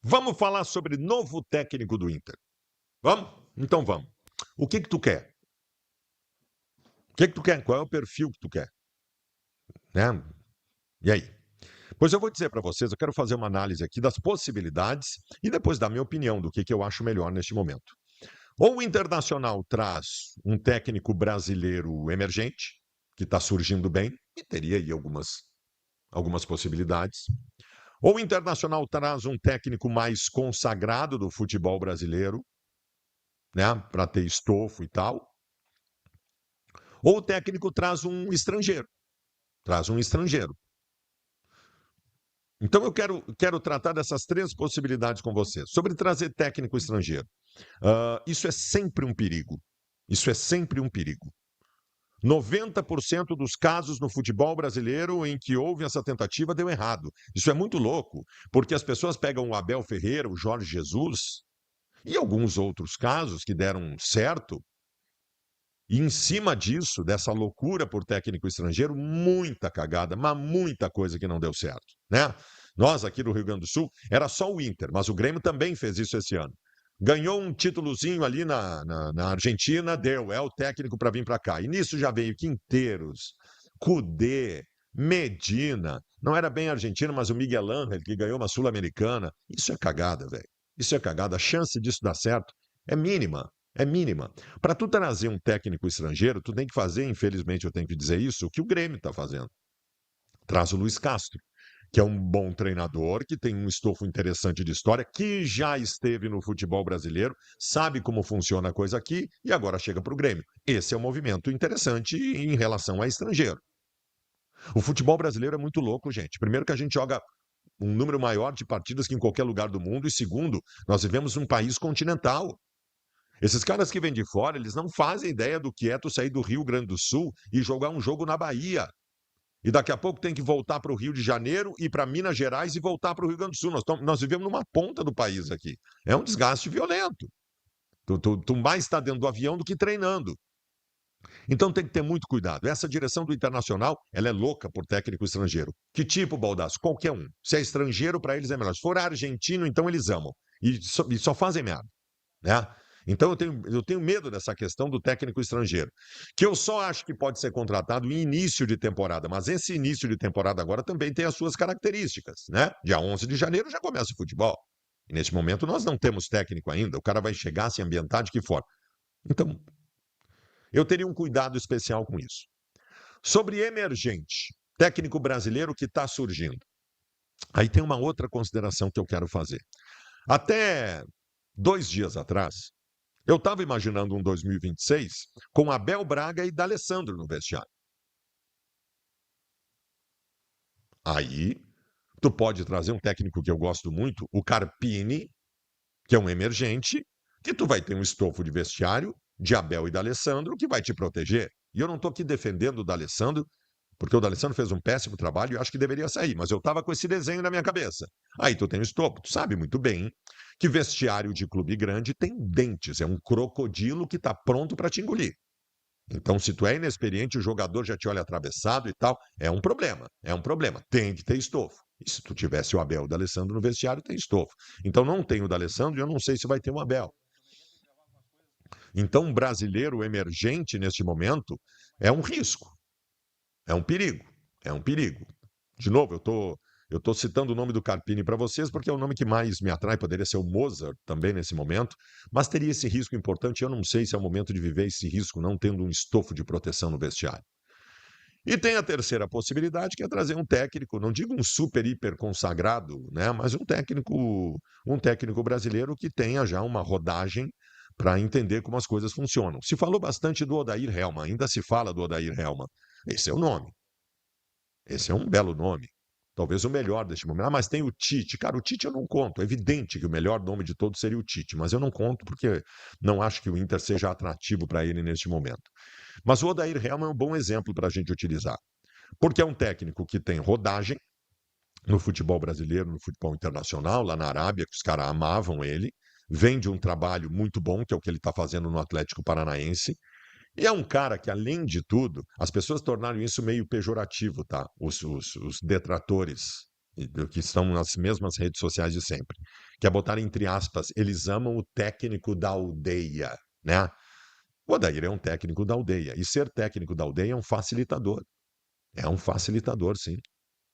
Vamos falar sobre novo técnico do Inter. Vamos? Então vamos. O que tu quer? O que tu quer? Qual é o perfil que tu quer? Né? E aí? Pois eu vou dizer para vocês, eu quero fazer uma análise aqui das possibilidades e depois dar minha opinião do que eu acho melhor neste momento. Ou o Internacional traz um técnico brasileiro emergente, que está surgindo bem, e teria aí algumas possibilidades. Ou o Internacional traz um técnico mais consagrado do futebol brasileiro, né, para ter estofo e tal. Ou o técnico traz um estrangeiro. Traz um estrangeiro. Então eu quero tratar dessas três possibilidades com você. Sobre trazer técnico estrangeiro. Isso é sempre um perigo. Isso é sempre um perigo. 90% dos casos no futebol brasileiro em que houve essa tentativa deu errado. Isso é muito louco, porque as pessoas pegam o Abel Ferreira, o Jorge Jesus e alguns outros casos que deram certo. E em cima disso, dessa loucura por técnico estrangeiro, muita cagada, mas muita coisa que não deu certo, né? Nós aqui do Rio Grande do Sul, era só o Inter, mas o Grêmio também fez isso esse ano. Ganhou um títulozinho ali na Argentina, deu, é o técnico para vir para cá. E nisso já veio Quinteiros, Cudê, Medina, não era bem argentino, mas o Miguel Ángel, que ganhou uma Sul-Americana. Isso é cagada, velho. Isso é cagada. A chance disso dar certo é mínima. É mínima. Para tu trazer um técnico estrangeiro, tu tem que fazer, infelizmente eu tenho que dizer isso, o que o Grêmio está fazendo. Traz o Luiz Castro, que é um bom treinador, que tem um estofo interessante de história, que já esteve no futebol brasileiro, sabe como funciona a coisa aqui e agora chega para o Grêmio. Esse é um movimento interessante em relação a estrangeiro. O futebol brasileiro é muito louco, gente. Primeiro que a gente joga um número maior de partidas que em qualquer lugar do mundo, e segundo, nós vivemos um país continental. Esses caras que vêm de fora, eles não fazem ideia do que é tu sair do Rio Grande do Sul e jogar um jogo na Bahia. E daqui a pouco tem que voltar para o Rio de Janeiro, ir para Minas Gerais e voltar para o Rio Grande do Sul. Nós vivemos numa ponta do país aqui. É um desgaste violento. Tu mais está dentro do avião do que treinando. Então tem que ter muito cuidado. Essa direção do Internacional, ela é louca por técnico estrangeiro. Que tipo, Baldasso? Qualquer um. Se é estrangeiro, para eles é melhor. Se for argentino, então eles amam. E só fazem merda. Né? Então eu tenho medo dessa questão do técnico estrangeiro, que eu só acho que pode ser contratado em início de temporada, mas esse início de temporada agora também tem as suas características, né? Dia 11 de janeiro já começa o futebol. E neste momento nós não temos técnico ainda, o cara vai chegar, se ambientar de que forma. Então, eu teria um cuidado especial com isso. Sobre emergente, técnico brasileiro que está surgindo. Aí tem uma outra consideração que eu quero fazer. Até 2 dias atrás, eu estava imaginando um 2026 com Abel Braga e D'Alessandro no vestiário. Aí, tu pode trazer um técnico que eu gosto muito, o Carpini, que é um emergente, que tu vai ter um estofo de vestiário de Abel e D'Alessandro que vai te proteger. E eu não estou aqui defendendo o D'Alessandro, porque o D'Alessandro fez um péssimo trabalho e eu acho que deveria sair, mas eu estava com esse desenho na minha cabeça. Aí tu tem o estofo, tu sabe muito bem que vestiário de clube grande tem dentes, é um crocodilo que está pronto para te engolir. Então, se tu é inexperiente, o jogador já te olha atravessado e tal, é um problema, é um problema. Tem que ter estofo. E se tu tivesse o Abel e o D'Alessandro no vestiário, tem estofo. Então, não tem o D'Alessandro e eu não sei se vai ter o Abel. Então, um brasileiro emergente neste momento é um risco, é um perigo, é um perigo. De novo, eu tô citando o nome do Carpini para vocês porque é o nome que mais me atrai, poderia ser o Mozart também nesse momento, mas teria esse risco importante, eu não sei se é o momento de viver esse risco não tendo um estofo de proteção no vestiário. E tem a terceira possibilidade, que é trazer um técnico, não digo um super hiper consagrado, né, mas um técnico brasileiro que tenha já uma rodagem para entender como as coisas funcionam. Se falou bastante do Odair Helma, ainda se fala do Odair Helma. Esse é o nome. Esse é um belo nome. Talvez o melhor deste momento. Ah, mas tem o Tite. Cara, o Tite eu não conto. É evidente que o melhor nome de todos seria o Tite, mas eu não conto porque não acho que o Inter seja atrativo para ele neste momento. Mas o Odair Helma é um bom exemplo para a gente utilizar. Porque é um técnico que tem rodagem no futebol brasileiro, no futebol internacional, lá na Arábia, que os caras amavam ele. Vem de um trabalho muito bom, que é o que ele está fazendo no Atlético Paranaense. E é um cara que, além de tudo, as pessoas tornaram isso meio pejorativo, tá? Os detratores que estão nas mesmas redes sociais de sempre, que é botar entre aspas, eles amam o técnico da aldeia, né? O Odair é um técnico da aldeia, e ser técnico da aldeia é um facilitador. É um facilitador, sim.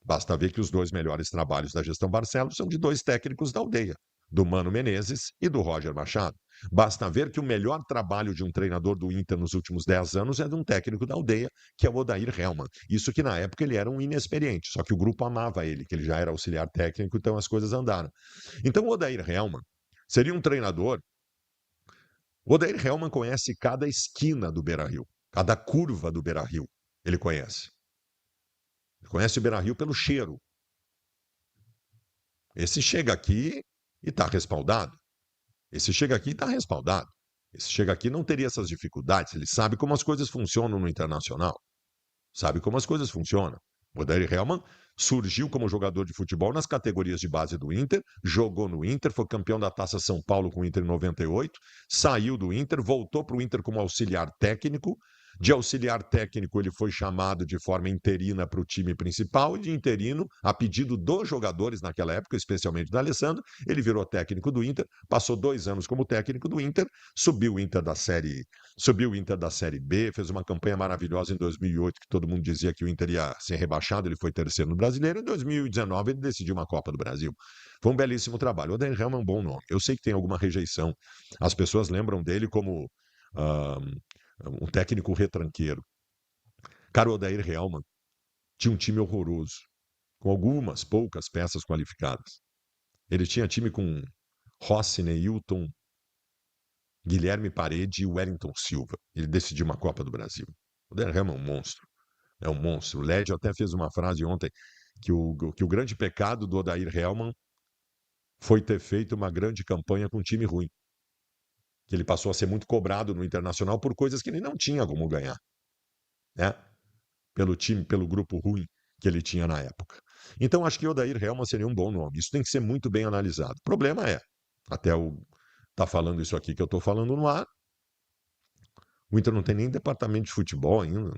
Basta ver que os dois melhores trabalhos da gestão Barcelos são de dois técnicos da aldeia, do Mano Menezes e do Roger Machado. Basta ver que o melhor trabalho de um treinador do Inter nos últimos 10 anos é de um técnico da aldeia, que é o Odair Hellmann. Isso que na época ele era um inexperiente, só que o grupo amava ele, que ele já era auxiliar técnico, então as coisas andaram. Então o Odair Hellmann seria um treinador. O Odair Hellmann conhece cada esquina do Beira-Rio, cada curva do Beira-Rio. Ele conhece. Ele conhece o Beira-Rio pelo cheiro. Esse chega aqui e está respaldado. Esse chega aqui e está respaldado. Esse chega aqui não teria essas dificuldades. Ele sabe como as coisas funcionam no internacional. Sabe como as coisas funcionam. O Odair Hellmann surgiu como jogador de futebol nas categorias de base do Inter, jogou no Inter, foi campeão da Taça São Paulo com o Inter em 98, saiu do Inter, voltou para o Inter como auxiliar técnico. De auxiliar técnico, ele foi chamado de forma interina para o time principal, e de interino, a pedido dos jogadores naquela época, especialmente da Alessandro, ele virou técnico do Inter, passou 2 anos como técnico do Inter, subiu o Inter da Série B, fez uma campanha maravilhosa em 2008, que todo mundo dizia que o Inter ia ser rebaixado, ele foi terceiro no Brasileiro, em 2019 ele decidiu uma Copa do Brasil. Foi um belíssimo trabalho. O Odair Hellmann é um bom nome. Eu sei que tem alguma rejeição. As pessoas lembram dele como ah, um técnico retranqueiro. Cara, o Odair Hellmann tinha um time horroroso, com algumas poucas peças qualificadas. Ele tinha time com Rossi, Neilton, Guilherme Parede e Wellington Silva. Ele decidiu uma Copa do Brasil. O Odair Hellmann é um monstro. É um monstro. O Lédio até fez uma frase ontem que o grande pecado do Odair Hellmann foi ter feito uma grande campanha com um time ruim. Que ele passou a ser muito cobrado no Internacional por coisas que ele não tinha como ganhar, né? Pelo time, pelo grupo ruim que ele tinha na época. Então, acho que Odair Hellmann seria um bom nome. Isso tem que ser muito bem analisado. O problema é, até o tá falando isso aqui que eu estou falando no ar, o Inter não tem nem departamento de futebol ainda,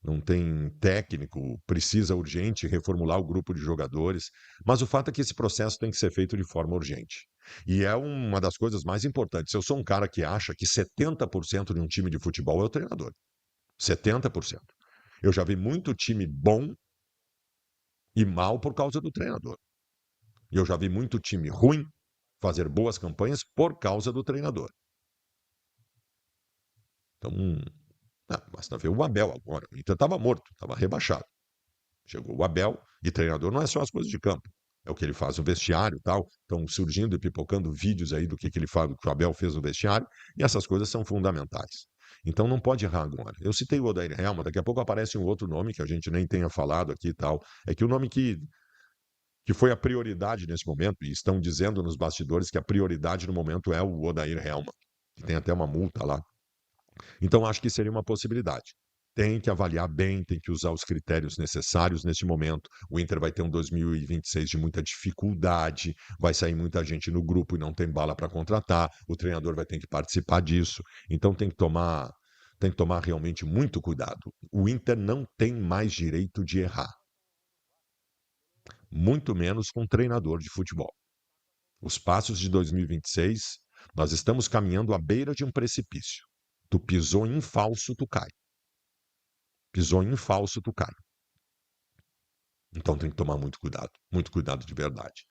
não tem técnico, precisa urgente reformular o grupo de jogadores, mas o fato é que esse processo tem que ser feito de forma urgente. E é uma das coisas mais importantes. Eu sou um cara que acha que 70% de um time de futebol é o treinador. 70%. Eu já vi muito time bom e mal por causa do treinador. E eu já vi muito time ruim fazer boas campanhas por causa do treinador. Então, basta ver o Abel agora. O Inter estava morto, estava rebaixado. Chegou o Abel, e treinador não é só as coisas de campo. É o que ele faz no vestiário e tal. Estão surgindo e pipocando vídeos aí do que ele faz, do que o Abel fez no vestiário, e essas coisas são fundamentais. Então não pode errar agora. Eu citei o Odair Hellmann, daqui a pouco aparece um outro nome que a gente nem tenha falado aqui e tal. É que o nome que foi a prioridade nesse momento, e estão dizendo nos bastidores que a prioridade no momento é o Odair Hellmann, que tem até uma multa lá. Então, acho que seria uma possibilidade. Tem que avaliar bem, tem que usar os critérios necessários neste momento. O Inter vai ter um 2026 de muita dificuldade, vai sair muita gente no grupo e não tem bala para contratar, o treinador vai ter que participar disso. Então tem que tomar realmente muito cuidado. O Inter não tem mais direito de errar, muito menos com um treinador de futebol. Os passos de 2026, nós estamos caminhando à beira de um precipício. Tu pisou em falso, tu cai. Pisou em falso, tu cai. Então tem que tomar muito cuidado de verdade.